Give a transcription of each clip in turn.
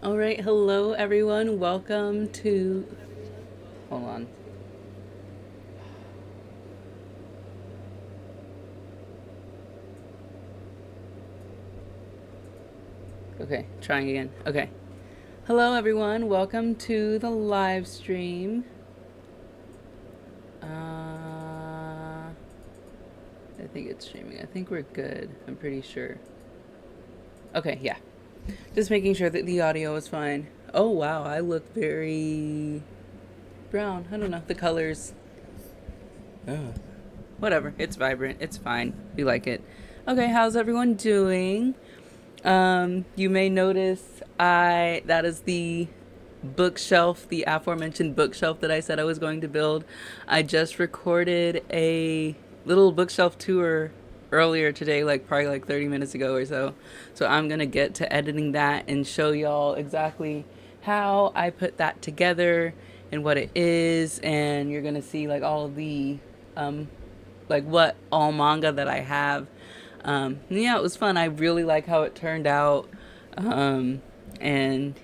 All right, hello everyone. Welcome to. Hold on. Okay, trying again. Okay. Hello everyone. Welcome to the live stream. I think it's streaming. I think we're good. I'm pretty sure. Okay, yeah. Just making sure that the audio is fine. Oh wow, I look very brown. I don't know. The colors. Oh. Whatever. It's vibrant. It's fine. We like it. Okay, how's everyone doing? You may notice that is the bookshelf, the aforementioned bookshelf that I said I was going to build. I just recorded a little bookshelf tour earlier today, like probably like 30 minutes ago or so. So I'm gonna get to editing that and show y'all exactly how I put that together and what it is, and you're gonna see like all of the like what all manga that I have. Yeah, it was fun. I really like how it turned out. And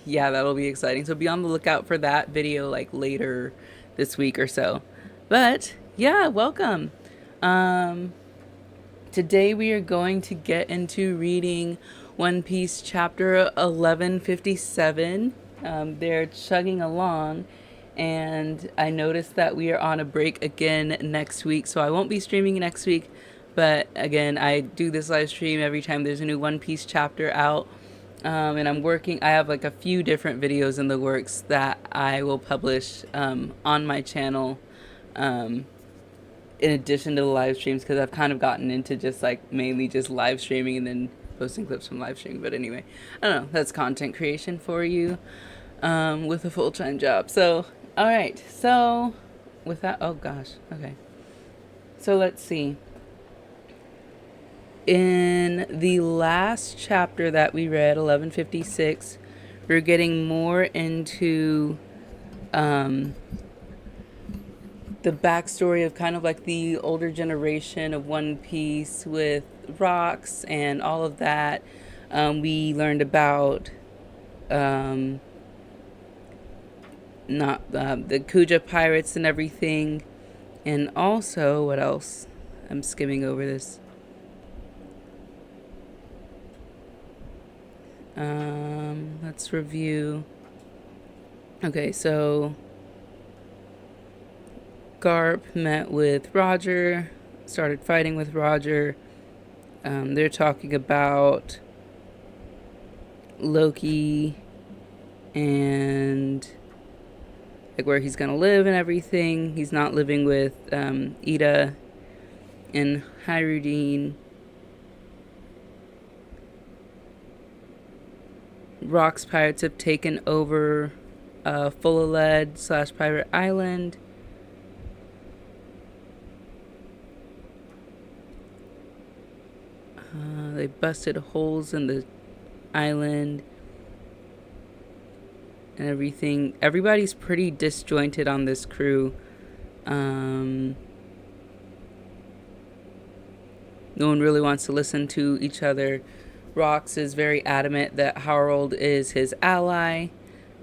yeah, that'll be exciting. So be on the lookout for that video like later this week or so. But yeah, welcome. Today we are going to get into reading One Piece chapter 1157. They're chugging along, and I noticed that we are on a break again next week, so I won't be streaming next week. But again, I do this live stream every time there's a new One Piece chapter out. And I'm working, I have like a few different videos in the works that I will publish on my channel in addition to the live streams, because I've kind of gotten into just like mainly just live streaming and then posting clips from live streaming. But anyway, I don't know, that's content creation for you with a full-time job. So, all right, so with that, oh gosh, okay. So let's see. In the last chapter that we read, 1156, we're getting more into the backstory of kind of like the older generation of One Piece with rocks and all of that. We learned about not the Kuja pirates and everything, and also what else? I'm skimming over this. Let's review. Okay, so Garp met with Roger, started fighting with Roger. They're talking about Loki and like where he's gonna live and everything. He's not living with Ida and Hyrudine. Rock's pirates have taken over Full-of-Lead / Pirate Island. They busted holes in the island and everything. Everybody's pretty disjointed on this crew. No one really wants to listen to each other. Rox is very adamant that Harold is his ally.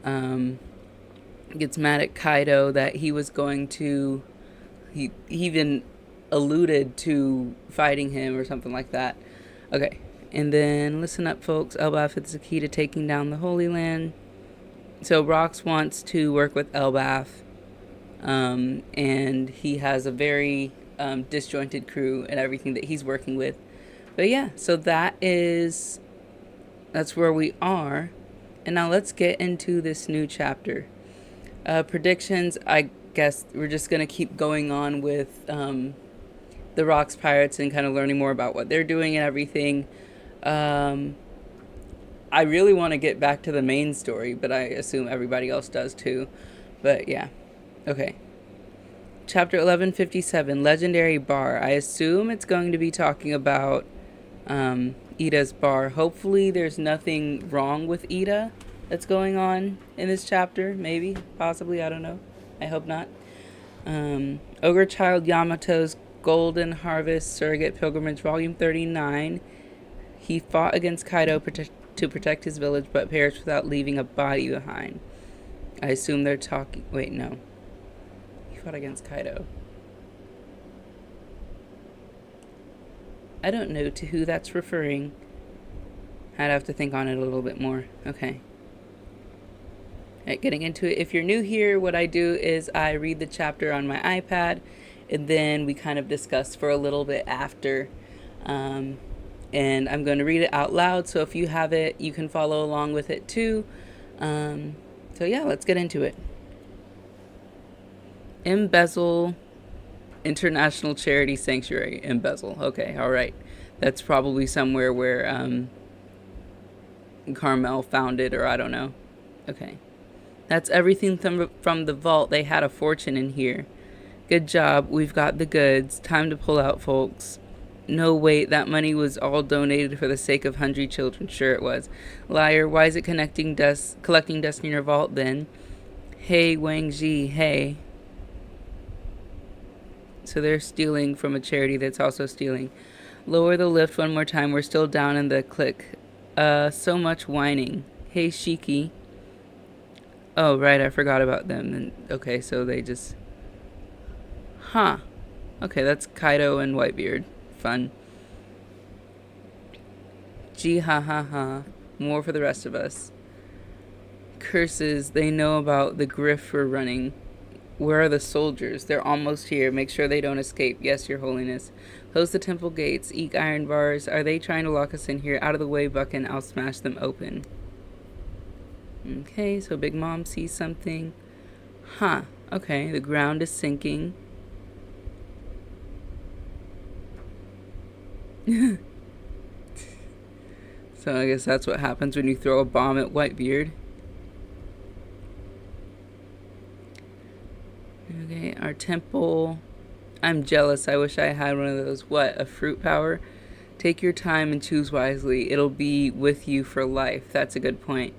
Gets mad at Kaido that he was going to... He even alluded to fighting him or something like that. Okay, and then listen up, folks. Elbaf is the key to taking down the Holy Land. So Rox wants to work with Elbaf, and he has a very disjointed crew and everything that he's working with. But yeah, so that's where we are. And now let's get into this new chapter. Predictions, I guess we're just going to keep going on with the Rocks Pirates and kind of learning more about what they're doing and everything. I really want to get back to the main story, but I assume everybody else does too. But yeah, okay. Chapter 1157, Legendary Bar. I assume it's going to be talking about Ida's bar. Hopefully there's nothing wrong with Ida that's going on in this chapter. Maybe, possibly, I don't know. I hope not. Ogre Child Yamato's Golden Harvest Surrogate Pilgrimage, Volume 39. He fought against Kaido, to protect his village but perished without leaving a body behind. I assume they're talking... Wait, no. He fought against Kaido. I don't know to who that's referring. I'd have to think on it a little bit more. Okay. Alright, getting into it. If you're new here, what I do is I read the chapter on my iPad, and then we kind of discuss for a little bit after. And I'm going to read it out loud, so if you have it, you can follow along with it too. So yeah, let's get into it. Embezzle International Charity Sanctuary. Embezzle. Okay, all right. That's probably somewhere where Carmel found it, or I don't know. Okay. That's everything from the vault. They had a fortune in here. Good job. We've got the goods. Time to pull out, folks. No, wait. That money was all donated for the sake of hungry children. Sure it was. Liar. Why is it collecting dust in your vault then? Hey, Wang Ji. Hey. So they're stealing from a charity that's also stealing. Lower the lift one more time. We're still down in the click. So much whining. Hey, Shiki. Oh, right. I forgot about them. And okay, so they just... Huh. Okay, that's Kaido and Whitebeard. Fun. Gee ha ha ha. More for the rest of us. Curses. They know about the grift we're running. Where are the soldiers? They're almost here. Make sure they don't escape. Yes, your holiness. Close the temple gates. Eat iron bars. Are they trying to lock us in here? Out of the way, Buckin. I'll smash them open. Okay, so Big Mom sees something. Huh. Okay, the ground is sinking. So I guess that's what happens when you throw a bomb at Whitebeard. Okay, our temple. I'm jealous. I wish I had one of those. What? A fruit power? Take your time and choose wisely. It'll be with you for life. That's a good point.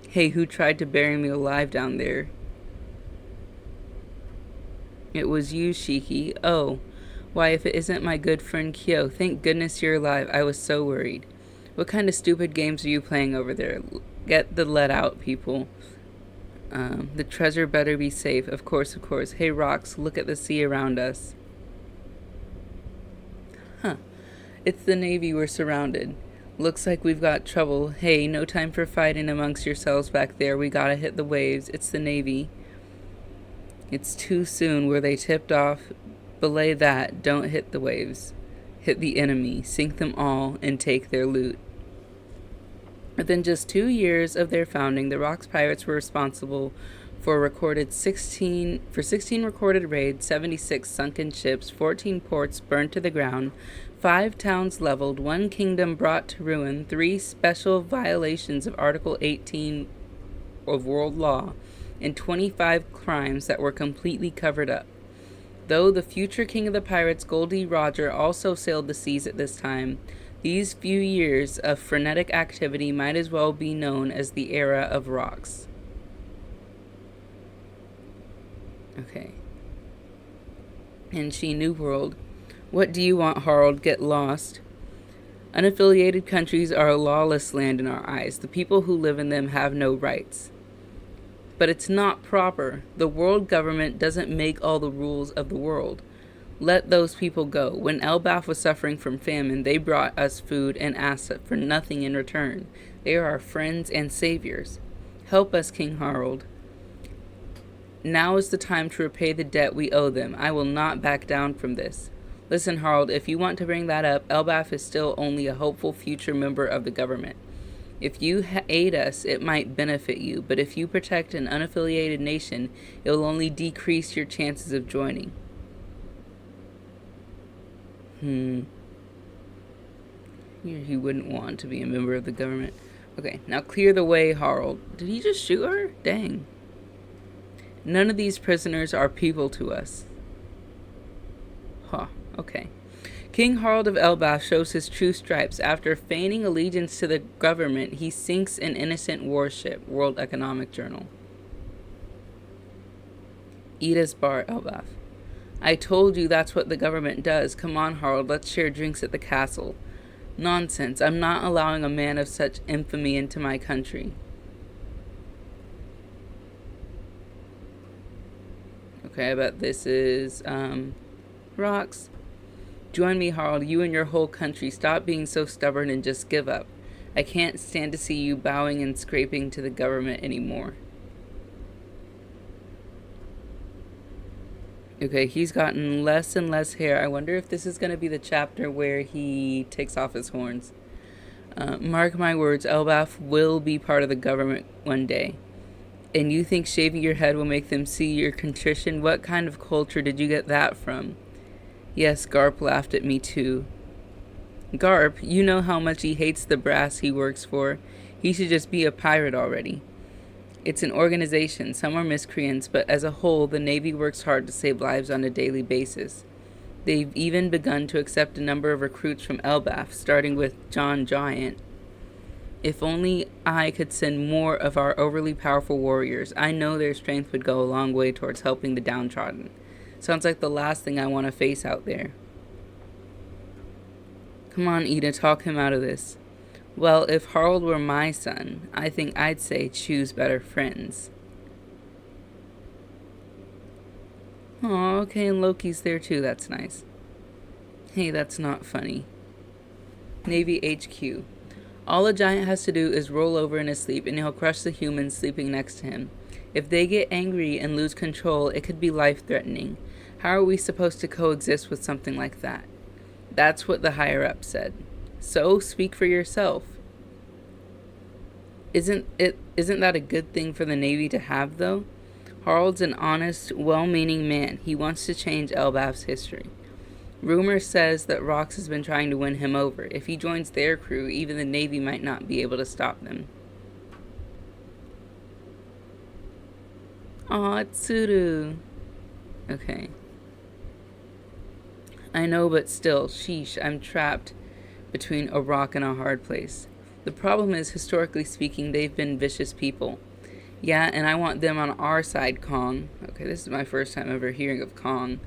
Hey, who tried to bury me alive down there? It was you, Shiki. Oh. Why, if it isn't my good friend Kyo, thank goodness you're alive. I was so worried. What kind of stupid games are you playing over there? Get the let out, people. The treasure better be safe. Of course, of course. Hey, rocks, look at the sea around us. Huh. It's the Navy. We're surrounded. Looks like we've got trouble. Hey, no time for fighting amongst yourselves back there. We gotta hit the waves. It's the Navy. It's too soon. Were they tipped off? Belay that. Don't hit the waves. Hit the enemy. Sink them all and take their loot. Within just 2 years of their founding, the Rocks Pirates were responsible for 16 recorded raids, 76 sunken ships, 14 ports burned to the ground, 5 towns leveled, 1 kingdom brought to ruin, 3 special violations of Article 18 of world law, and 25 crimes that were completely covered up. Though the future king of the pirates, Goldie Roger, also sailed the seas at this time, these few years of frenetic activity might as well be known as the era of rocks. Okay. And She New World. What do you want, Harold? Get lost. Unaffiliated countries are a lawless land in our eyes. The people who live in them have no rights. But it's not proper. The world government doesn't make all the rules of the world. Let those people go. When Elbaf was suffering from famine, they brought us food and asked for nothing in return. They are our friends and saviors. Help us, King Harold. Now is the time to repay the debt we owe them. I will not back down from this. Listen, Harold, if you want to bring that up, Elbaf is still only a hopeful future member of the government. If you aid us, it might benefit you, but if you protect an unaffiliated nation, it will only decrease your chances of joining. He wouldn't want to be a member of the government. Okay, now clear the way, Harold. Did he just shoot her? Dang. None of these prisoners are people to us. Huh, okay. King Harold of Elbaf shows his true stripes. After feigning allegiance to the government, he sinks an innocent warship. World Economic Journal. Edith's Bar, Elbaf. I told you that's what the government does. Come on, Harold, let's share drinks at the castle. Nonsense. I'm not allowing a man of such infamy into my country. Okay, I bet this is, rocks. Join me, Harold. You and your whole country. Stop being so stubborn and just give up. I can't stand to see you bowing and scraping to the government anymore. Okay, he's gotten less and less hair. I wonder if this is going to be the chapter where he takes off his horns. Mark my words, Elbaf will be part of the government one day. And you think shaving your head will make them see your contrition? What kind of culture did you get that from? Yes, Garp laughed at me too. Garp, you know how much he hates the brass he works for. He should just be a pirate already. It's an organization. Some are miscreants, but as a whole, the Navy works hard to save lives on a daily basis. They've even begun to accept a number of recruits from Elbaf, starting with John Giant. If only I could send more of our overly powerful warriors. I know their strength would go a long way towards helping the downtrodden. Sounds like the last thing I want to face out there. Come on, Ida, talk him out of this. Well, if Harold were my son, I think I'd say choose better friends. Oh, okay, and Loki's there too. That's nice. Hey, that's not funny. Navy HQ. All a giant has to do is roll over in his sleep, and he'll crush the humans sleeping next to him. If they get angry and lose control, it could be life-threatening. How are we supposed to coexist with something like that? That's what the higher-up said. So, speak for yourself. Isn't that a good thing for the Navy to have, though? Harold's an honest, well-meaning man. He wants to change Elbaf's history. Rumor says that Rox has been trying to win him over. If he joins their crew, even the Navy might not be able to stop them. Aw, Tsuru. Okay. I know, but still, sheesh, I'm trapped between a rock and a hard place. The problem is, historically speaking, they've been vicious people. Yeah, and I want them on our side, Kong. Okay, this is my first time ever hearing of Kong.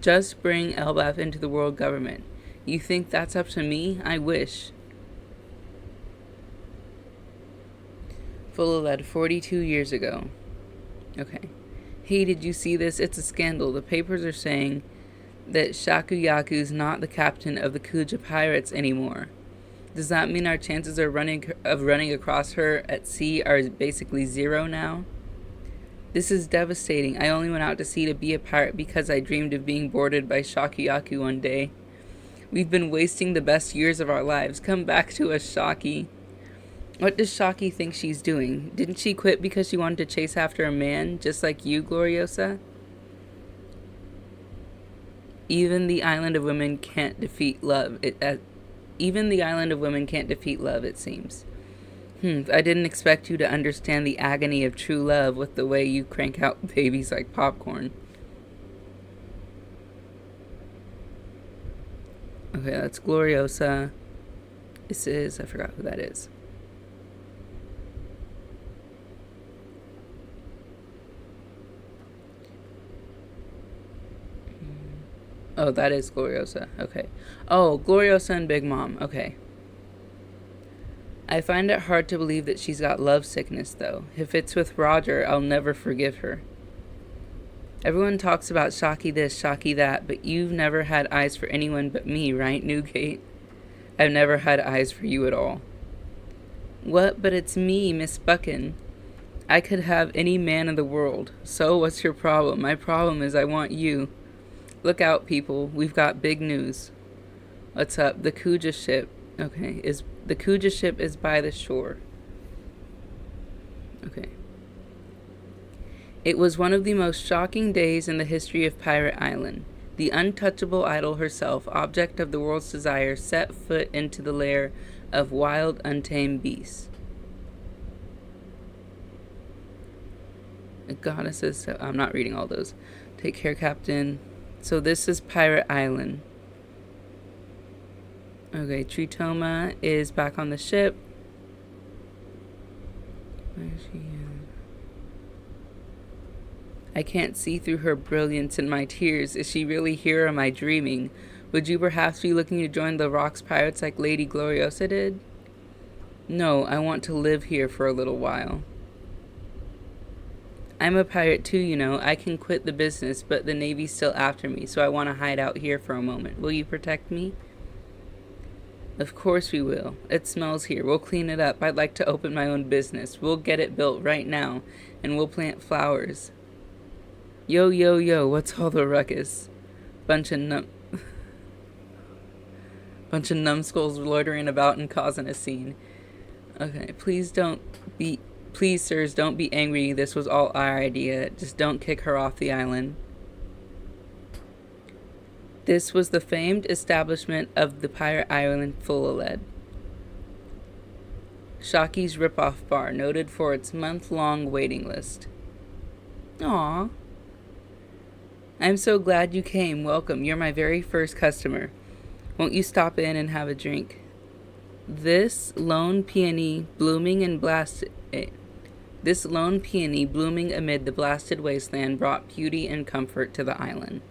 Just bring Elbaf into the world government. You think that's up to me? I wish. Full of lead 42 years ago. Okay. Hey, did you see this? It's a scandal. The papers are saying that Shakuyaku's not the captain of the Kuja pirates anymore. Does that mean our chances of running across her at sea are basically zero now? This is devastating. I only went out to sea to be a pirate because I dreamed of being boarded by Shakuyaku one day. We've been wasting the best years of our lives. Come back to us, Shaki. What does Shaki think she's doing? Didn't she quit because she wanted to chase after a man, just like you, Gloriosa? Even the island of women can't defeat love. Even the island of women can't defeat love, it seems. I didn't expect you to understand the agony of true love with the way you crank out babies like popcorn. Okay, that's Gloriosa. This is, I forgot who that is. Oh, that is Gloriosa. Okay. Oh, Gloriosa and Big Mom. Okay. I find it hard to believe that she's got love sickness, though. If it's with Roger, I'll never forgive her. Everyone talks about Shaki this, Shaki that, but you've never had eyes for anyone but me, right, Newgate? I've never had eyes for you at all. What? But it's me, Miss Buchan. I could have any man in the world. So what's your problem? My problem is I want you. Look out, people. We've got big news. What's up? The Kuja ship. Okay, the Kuja ship is by the shore. Okay. It was one of the most shocking days in the history of Pirate Island. The untouchable idol herself, object of the world's desire, set foot into the lair of wild, untamed beasts. The goddesses. I'm not reading all those. Take care, Captain. So this is Pirate Island. Okay, Tritoma is back on the ship. Where is she? I can't see through her brilliance and my tears. Is she really here or am I dreaming? Would you perhaps be looking to join the Rocks Pirates like Lady Gloriosa did? No, I want to live here for a little while. I'm a pirate too, you know. I can quit the business, but the Navy's still after me, so I want to hide out here for a moment. Will you protect me? Of course we will. It smells here. We'll clean it up. I'd like to open my own business. We'll get it built right now, and we'll plant flowers. Yo, yo, yo, what's all the ruckus? Bunch of numbskulls loitering about and causing a scene. Okay, please, sirs, don't be angry. This was all our idea. Just don't kick her off the island. This was the famed establishment of the pirate island Fullaled. Shocky's Rip-Off Bar, noted for its month-long waiting list. Aw. I'm so glad you came. Welcome. You're my very first customer. Won't you stop in and have a drink? This lone peony blooming amid the blasted wasteland brought beauty and comfort to the island.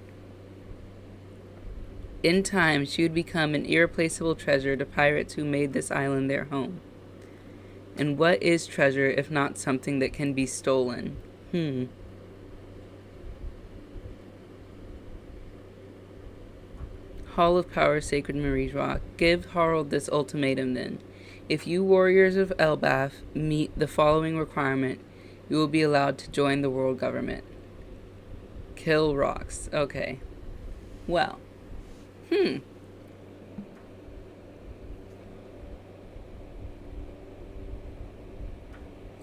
In time, she would become an irreplaceable treasure to pirates who made this island their home. And what is treasure if not something that can be stolen? Hall of Power, Sacred Marie's Rock. Give Harald this ultimatum then. If you warriors of Elbaf meet the following requirement, you will be allowed to join the world government. Kill rocks. Okay. Well.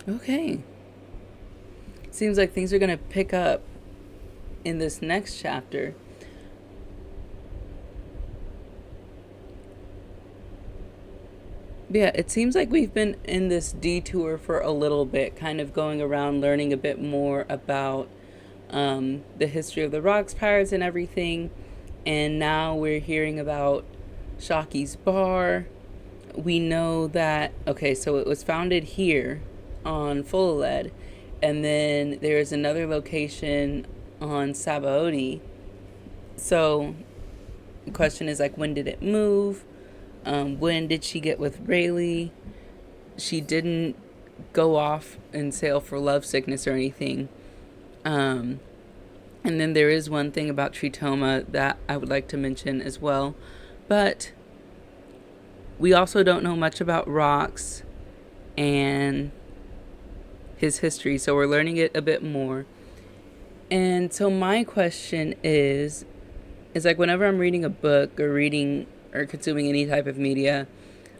Okay. Seems like things are going to pick up in this next chapter. Yeah, it seems like we've been in this detour for a little bit, kind of going around learning a bit more about the history of the Rocks Pirates and everything. And now we're hearing about Shocky's Bar. We know that, okay, so it was founded here on Fullaled, and then there's another location on Sabaody. So the question is, like, when did it move? When did she get with Rayleigh? She didn't go off and sail for love sickness or anything. And then there is one thing about Tritoma that I would like to mention as well. But we also don't know much about Rocks and his history, so we're learning it a bit more. And so my question is like, whenever I'm reading a book or consuming any type of media,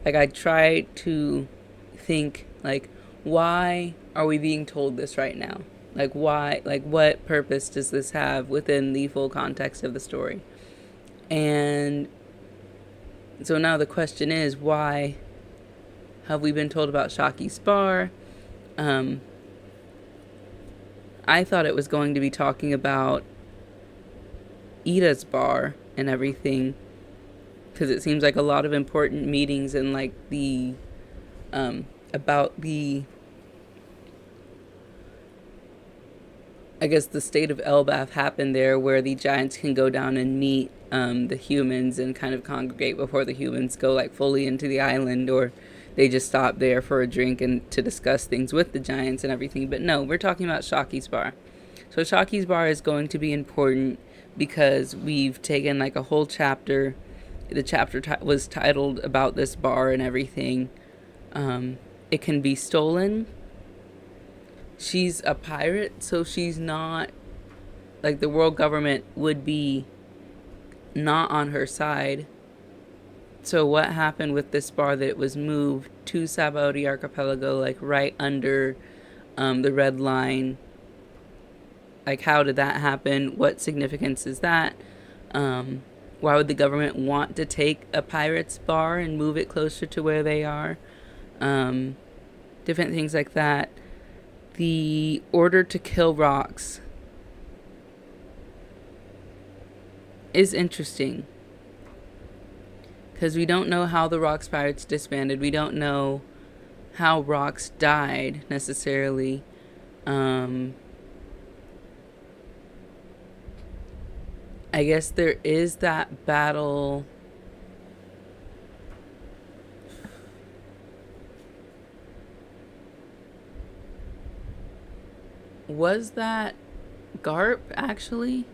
like, I try to think, like, why are we being told this right now? Like, why? Like, what purpose does this have within the full context of the story? And so now the question is, why have we been told about Shocky's Bar? I thought it was going to be talking about Ida's bar and everything, because it seems like a lot of important meetings and, like, the about the, I guess, the state of Elbaf happened there, where the giants can go down and meet the humans and kind of congregate before the humans go, like, fully into the island, or they just stop there for a drink and to discuss things with the giants and everything. But no, we're talking about Shocky's Bar. So Shocky's Bar is going to be important because we've taken, like, a whole chapter. The chapter was titled about this bar and everything. It can be stolen. She's a pirate, so she's not, like, the world government would be not on her side. So what happened with this bar that it was moved to Sabaody Archipelago, like, right under the red line? Like, how did that happen? What significance is that? Why would the government want to take a pirate's bar and move it closer to where they are? Different things like that. The order to kill rocks is interesting, because we don't know how the Rocks Pirates disbanded. We don't know how Rocks died necessarily. I guess there is that battle. Was that Garp, actually?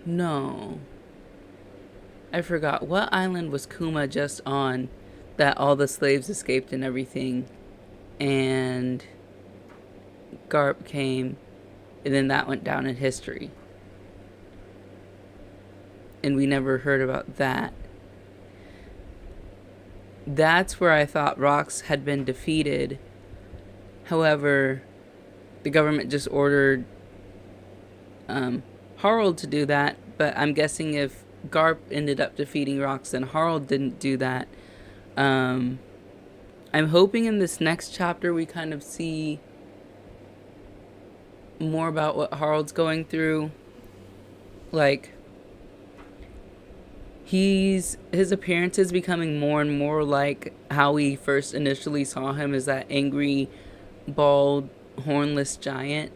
No. I forgot. What island was Kuma just on that all the slaves escaped and everything? And Garp came, and then that went down in history. And we never heard about that. That's where I thought Rox had been defeated. However, the government just ordered Harald to do that, but I'm guessing if Garp ended up defeating Rox and Harald didn't do that, I'm hoping in this next chapter we kind of see more about what Harald's going through. Like, his appearance is becoming more and more like how we first initially saw him as that angry, bald, hornless giant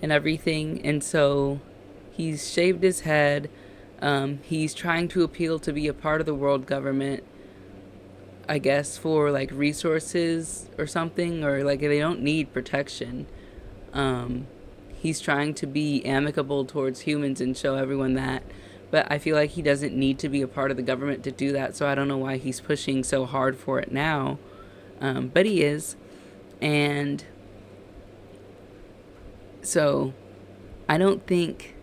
and everything. And so he's shaved his head. He's trying to appeal to be a part of the world government, I guess, for like resources or something, or like they don't need protection. He's trying to be amicable towards humans and show everyone that. But I feel like he doesn't need to be a part of the government to do that, so I don't know why he's pushing so hard for it now. But he is. And so I don't think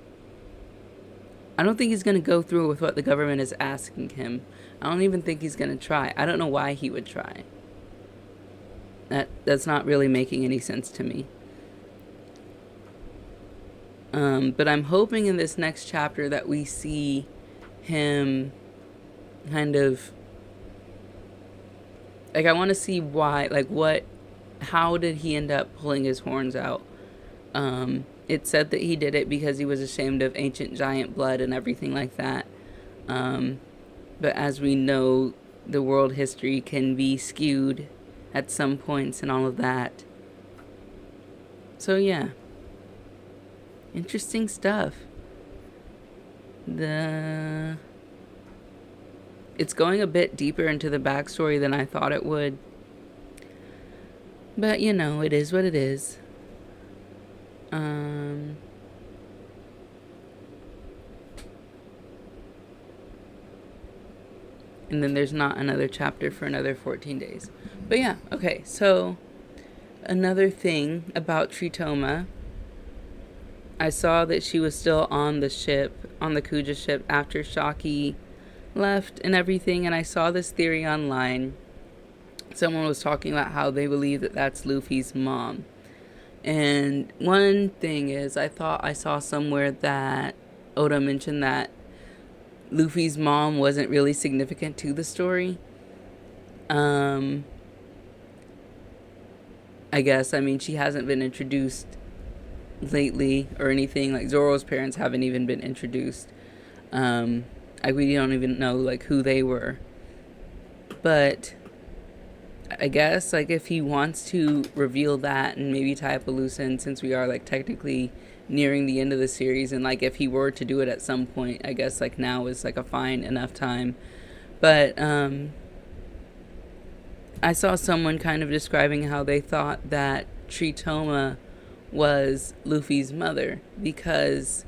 he's going to go through with what the government is asking him. I don't even think he's going to try. I don't know why he would try. That's not really making any sense to me. But I'm hoping in this next chapter that we see him kind of, like, I want to see why, like, how did he end up pulling his horns out? It said that he did it because he was ashamed of ancient giant blood and everything like that. But as we know, the world history can be skewed at some points and all of that. So yeah. Interesting stuff. It's going a bit deeper into the backstory than I thought it would. But, you know, it is what it is. And then there's not another chapter for another 14 days. But yeah, okay, so another thing about Tritoma. I saw that she was still on the ship, on the Kuja ship, after Shaki left and everything, and I saw this theory online. Someone was talking about how they believe that that's Luffy's mom. And one thing is, I thought I saw somewhere that Oda mentioned that Luffy's mom wasn't really significant to the story. I guess, I mean, she hasn't been introduced lately or anything. Like, Zoro's parents haven't even been introduced. We don't even know, like, who they were. But I guess, like, if he wants to reveal that and maybe tie up a loose end, since we are, like, technically nearing the end of the series, and, like, if he were to do it at some point, I guess, like, now is, like, a fine enough time. But I saw someone kind of describing how they thought that Tritoma was Luffy's mother, because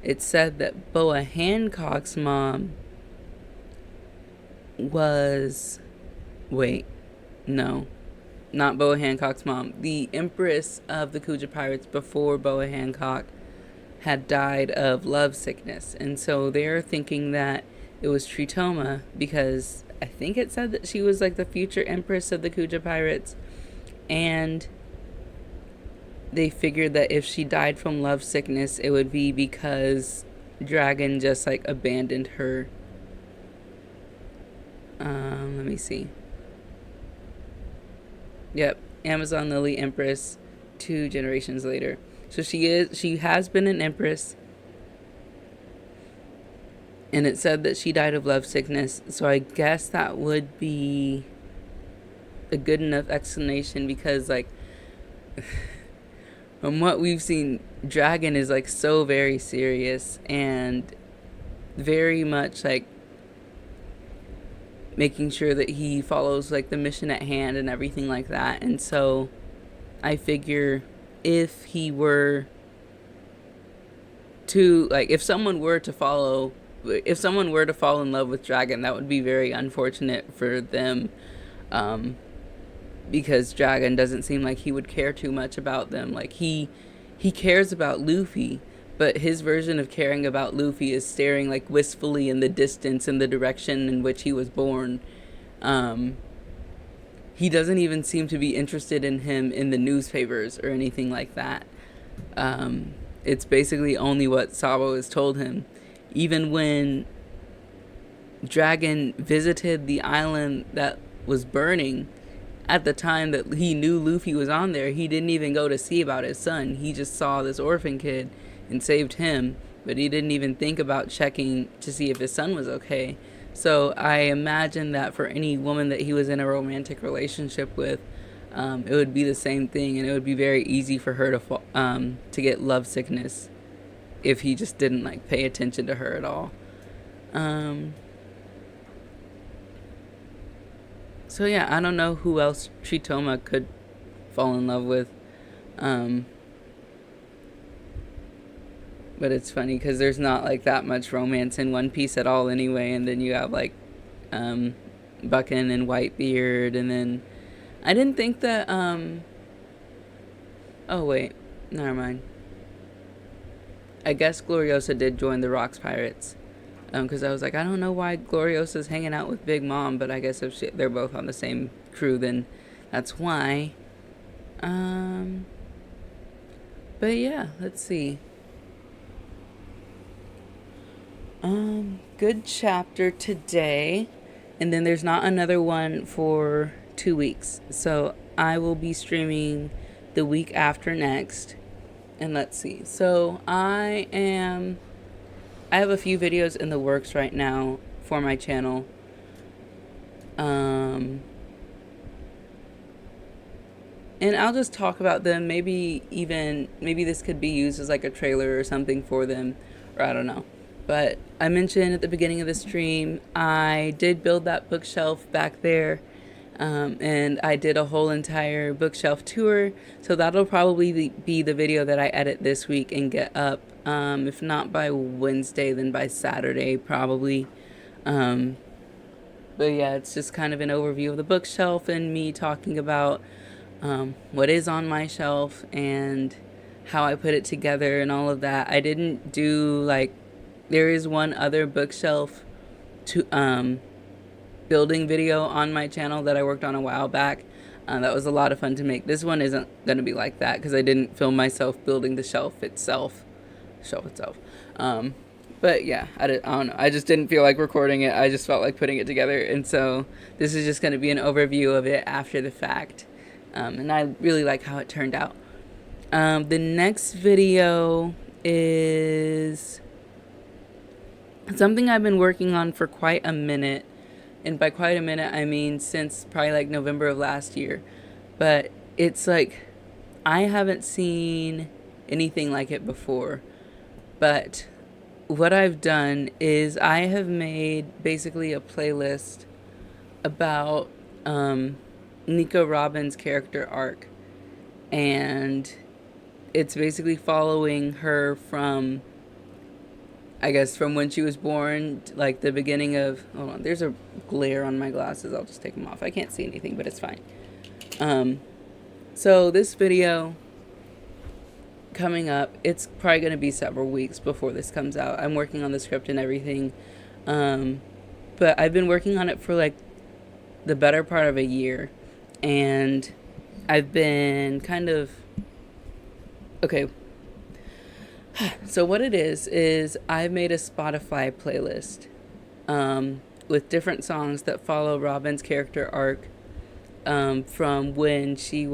it said that Boa Hancock's mom was... Wait, no, not Boa Hancock's mom. The Empress of the Kuja Pirates before Boa Hancock had died of love sickness, and so they're thinking that it was Tritoma, because I think it said that she was like the future Empress of the Kuja Pirates, and they figured that if she died from love sickness, it would be because Dragon just, like, abandoned her. Let me see. Yep, Amazon Lily Empress 2 generations later. So she has been an Empress. And it said that she died of love sickness. So I guess that would be a good enough explanation, because, like, from what we've seen, Dragon is like so very serious and very much like making sure that he follows like the mission at hand and everything like that. And so I figure if he were to like if someone were to fall in love with Dragon, that would be very unfortunate for them, um, because Dragon doesn't seem like he would care too much about them. Like he cares about Luffy, but his version of caring about Luffy is staring like wistfully in the distance in the direction in which he was born. Um, he doesn't even seem to be interested in him in the newspapers or anything like that. It's basically only what Sabo has told him. Even when Dragon visited the island that was burning, at the time that he knew Luffy was on there, he didn't even go to see about his son. He just saw this orphan kid and saved him, but he didn't even think about checking to see if his son was okay. So I imagine that for any woman that he was in a romantic relationship with, it would be the same thing, and it would be very easy for her to get love sickness if he just didn't like pay attention to her at all. Um, so yeah, I don't know who else Tritoma could fall in love with. Um, but it's funny because there's not like that much romance in One Piece at all anyway. And then you have like um, Buckin and Whitebeard, and then I didn't think that. Oh wait, never mind. I guess Gloriosa did join the Rocks Pirates. Because I was like, I don't know why Gloriosa's hanging out with Big Mom, but I guess if they're both on the same crew, then that's why. Um, but yeah, let's see. Good chapter today, and then there's not another one for 2 weeks. So I will be streaming the week after next. And let's see. So I have a few videos in the works right now for my channel. And I'll just talk about them. Maybe this could be used as like a trailer or something for them, or I don't know. But I mentioned at the beginning of the stream, I did build that bookshelf back there. And I did a whole entire bookshelf tour. So that'll probably be the video that I edit this week and get up. If not by Wednesday, then by Saturday, probably. Um, but yeah, it's just kind of an overview of the bookshelf and me talking about what is on my shelf and how I put it together and all of that. I didn't do like, there is one other bookshelf to building video on my channel that I worked on a while back. That was a lot of fun to make. This one isn't going to be like that because I didn't film myself building the shelf itself. But yeah, I don't know. I just didn't feel like recording it. I just felt like putting it together. And so this is just going to be an overview of it after the fact. And I really like how it turned out. The next video is something I've been working on for quite a minute. And by quite a minute, I mean since probably like November of last year. But it's like, I haven't seen anything like it before. But what I've done is I have made basically a playlist about Nico Robin's character arc. And it's basically following her from, I guess, from when she was born, like the beginning of... Hold on, there's a glare on my glasses. I'll just take them off. I can't see anything, but it's fine. So this video coming up, it's probably going to be several weeks before this comes out. I'm working on the script and everything. But I've been working on it for like the better part of a year. And I've been kind of... Okay. So what it is I've made a Spotify playlist with different songs that follow Robin's character arc from when she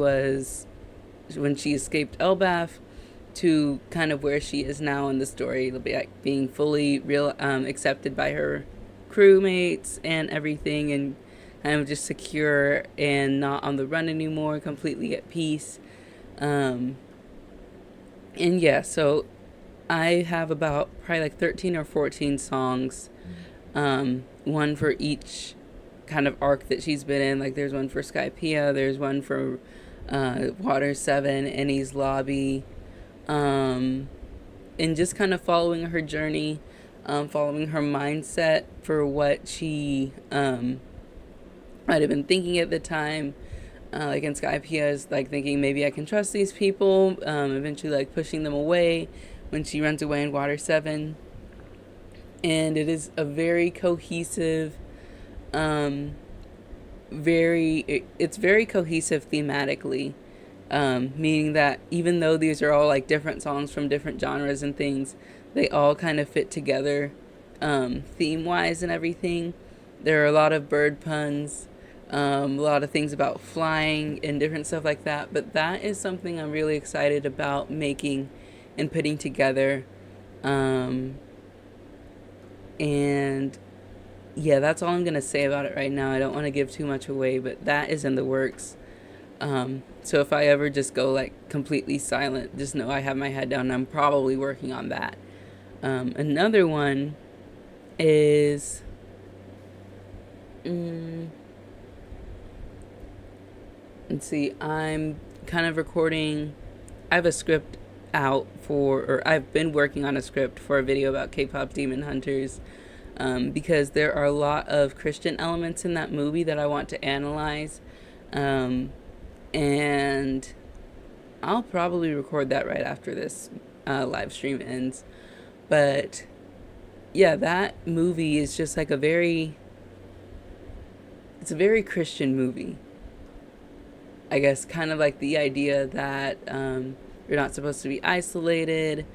escaped Elbaf to kind of where she is now in the story. It'll be like being fully accepted by her crewmates and everything, and kind of just secure and not on the run anymore, completely at peace. And yeah, so I have about probably like 13 or 14 songs, one for each kind of arc that she's been in. Like there's one for Skypiea, there's one for Water 7, Annie's Lobby, um, and just kind of following her journey, following her mindset for what she might have been thinking at the time. Like in Skypiea is like thinking maybe I can trust these people, eventually like pushing them away when she runs away in Water 7. And it is a very cohesive, um, it's very cohesive thematically, meaning that even though these are all like different songs from different genres and things, they all kind of fit together, theme wise and everything. There are a lot of bird puns, a lot of things about flying and different stuff like that. But that is something I'm really excited about making and putting together. Um, and yeah, that's all I'm going to say about it right now. I don't want to give too much away, but that is in the works. So if I ever just go like completely silent, just know I have my head down and I'm probably working on that. Another one is. Mm, let's see, I'm kind of recording. I have a script out for, or I've been working on a script for a video about K-pop demon hunters, because there are a lot of Christian elements in that movie that I want to analyze. Um, and I'll probably record that right after this live stream ends. But yeah, that movie is just like it's a very Christian movie. I guess kind of like the idea that you're not supposed to be isolated,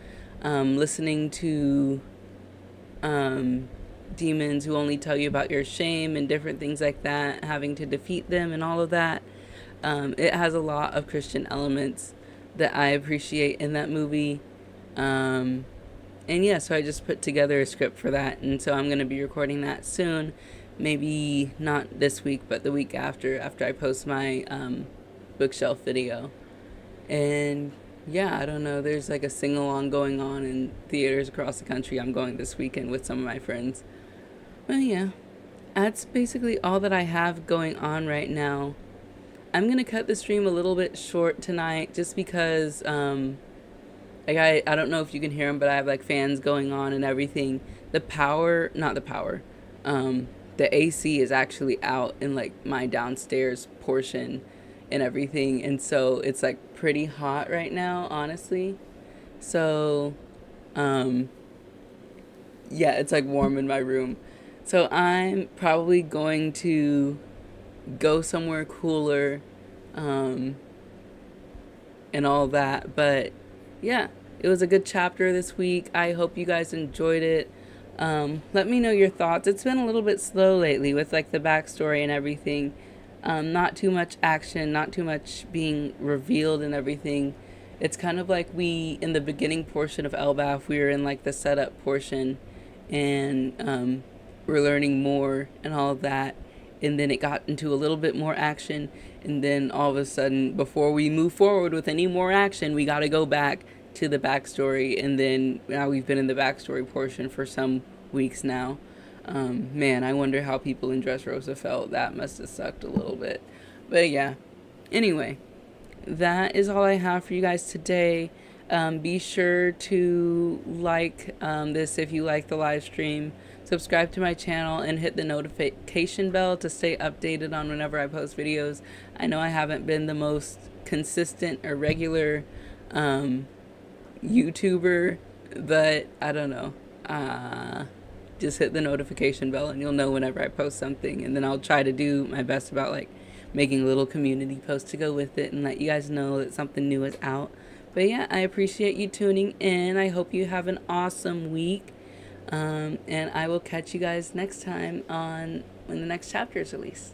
listening to um, demons who only tell you about your shame and different things like that, having to defeat them and all of that. It has a lot of Christian elements that I appreciate in that movie. Um, and yeah, so I just put together a script for that. And so I'm going to be recording that soon. Maybe not this week, but the week after I post my bookshelf video. And yeah, I don't know. There's like a sing along going on in theaters across the country. I'm going this weekend with some of my friends. Well, yeah, that's basically all that I have going on right now. I'm gonna cut the stream a little bit short tonight, just because like I don't know if you can hear them, but I have like fans going on and everything. The power, not the power, the AC is actually out in like my downstairs portion and everything, and so it's like pretty hot right now, honestly. So, um, yeah, it's like warm in my room. So I'm probably going to go somewhere cooler, um, and all that. But yeah, it was a good chapter this week. I hope you guys enjoyed it. Let me know your thoughts. It's been a little bit slow lately with like the backstory and everything. Not too much action, not too much being revealed and everything. It's kind of like in the beginning portion of Elbaf, we were in like the setup portion, and we're learning more and all of that. And then it got into a little bit more action. And then all of a sudden, before we move forward with any more action, we got to go back to the backstory. And then now we've been in the backstory portion for some weeks now. Man, I wonder how people in Dressrosa felt. That must have sucked a little bit. But yeah. Anyway, that is all I have for you guys today. Be sure to like this if you like the live stream. Subscribe to my channel and hit the notification bell to stay updated on whenever I post videos. I know I haven't been the most consistent or regular YouTuber, but I don't know. Just hit the notification bell and you'll know whenever I post something. And then I'll try to do my best about like making a little community post to go with it and let you guys know that something new is out. But yeah, I appreciate you tuning in. I hope you have an awesome week. And I will catch you guys next time on when the next chapter is released.